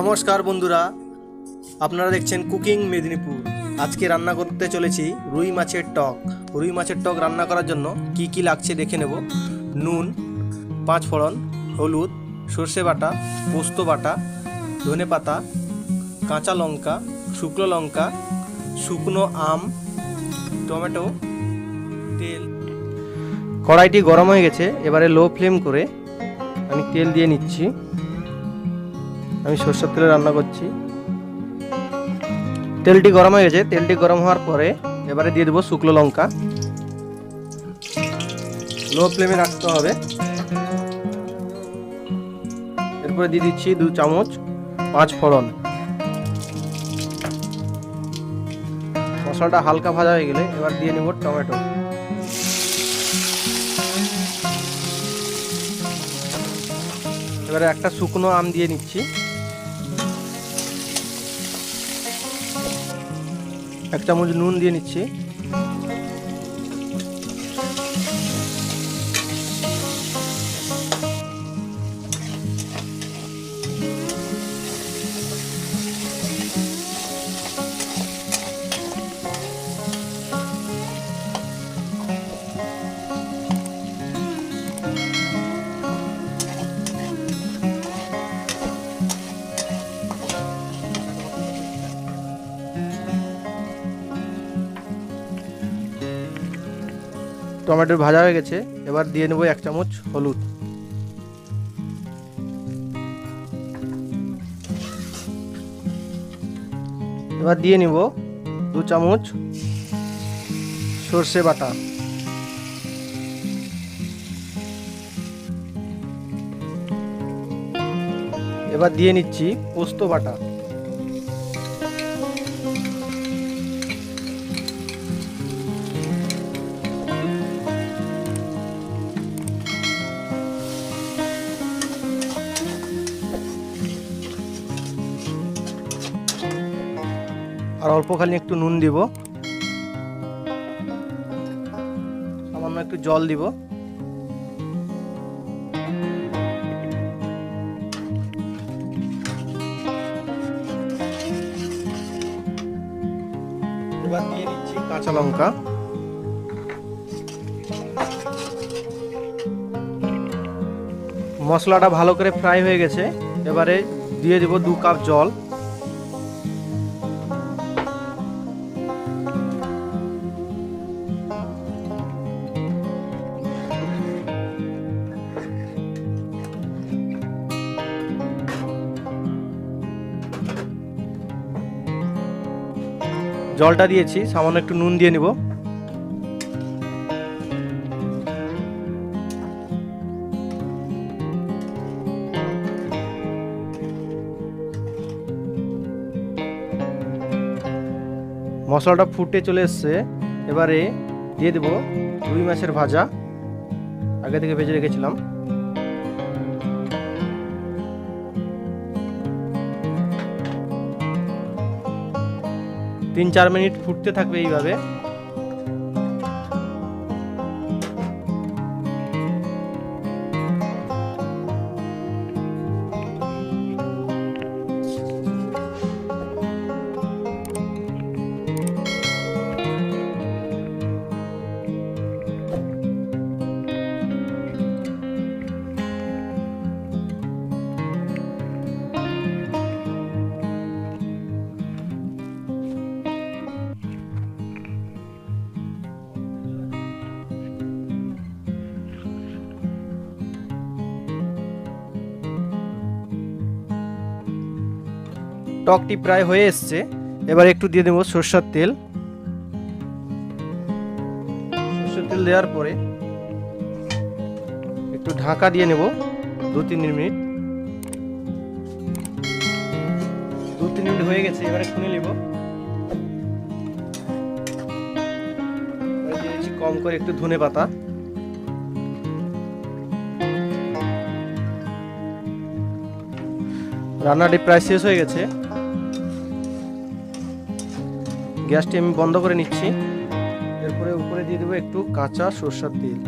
নমস্কার বন্ধুরা, আপনারা দেখছেন কুকিং মেদিনীপুর। আজকে রান্না করতে চলেছি রুই মাছের টক। রুই মাছের টক রান্না করার জন্য কি কি লাগছে দেখে নেব। নুন, 5 ফোড়ন, হলুদ, সর্ষে বাটা, পোস্ত বাটা, ধনেপাতা, কাঁচা লঙ্কা, শুকনো লঙ্কা, শুকনো আম, টমেটো, তেল। কড়াইটি গরম হয়ে গেছে, এবারে লো ফ্লেম করে আমি তেল দিয়ে নিচ্ছি। আমি সরষের তেলে রান্না করছি। তেলটি গরম হয়ে গেছে, তেলটি গরম হওয়ার পরে এবারে দিয়ে দেবো শুকনো লঙ্কা। লো ফ্লেমে রাখতে হবে। এরপরে দিয়ে দিচ্ছি 2 চামচ 5 ফোড়ন। মশলাটা হালকা ভাজা হয়ে গেলে এবার দিয়ে নেব টমেটো। এবারে একটা শুকনো আম দিয়ে নিচ্ছি। 1 চামচ নুন দিয়ে নিচ্ছি। টমেটো ভাজা হয়ে গেছে, এবার দিয়ে নেব 1 চামচ হলুদ। এবার দিয়ে নেব 2 চামচ সর্ষে বাটা। এবার দিয়ে নিচ্ছি পোস্ত বাটা। আর অল্প খালি একটু নুন দিব, সামান্য একটু জল দিব। এবার দিয়ে দিচ্ছি কাঁচা লঙ্কা। মশলাটা ভালো করে ফ্রাই হয়ে গেছে, এবারে দিয়ে দেব 2 কাপ জল। জলটা দিয়েছি, সামান্য একটু নুন দিয়ে নিব। মশলাটা ফুটে চলে এসছে, এবারে দিয়ে দেব রুই মাছের ভাজা, আগে থেকে ভেজে রেখেছিলাম। তিন 4 মিনিট ফুটতে থাকবে এইভাবে। টকটি প্রায় হয়ে এসছে, এবার একটু দিয়ে দেবো সরষের তেল। সরষের তেল দেওয়ার পরে একটু ঢাকা দিয়ে নেব 2-3 মিনিট। 2-3 মিনিট হয়ে গেছে, এবারে খুলে নেব। দিয়েছি কম করে একটু ধনেপাতা। রান্নাটি প্রায় শেষ হয়ে গেছে, গ্যাসটি আমি বন্ধ করে নিচ্ছি। এরপরে উপরে দিয়ে দেবো একটু কাঁচা সরষের তেল।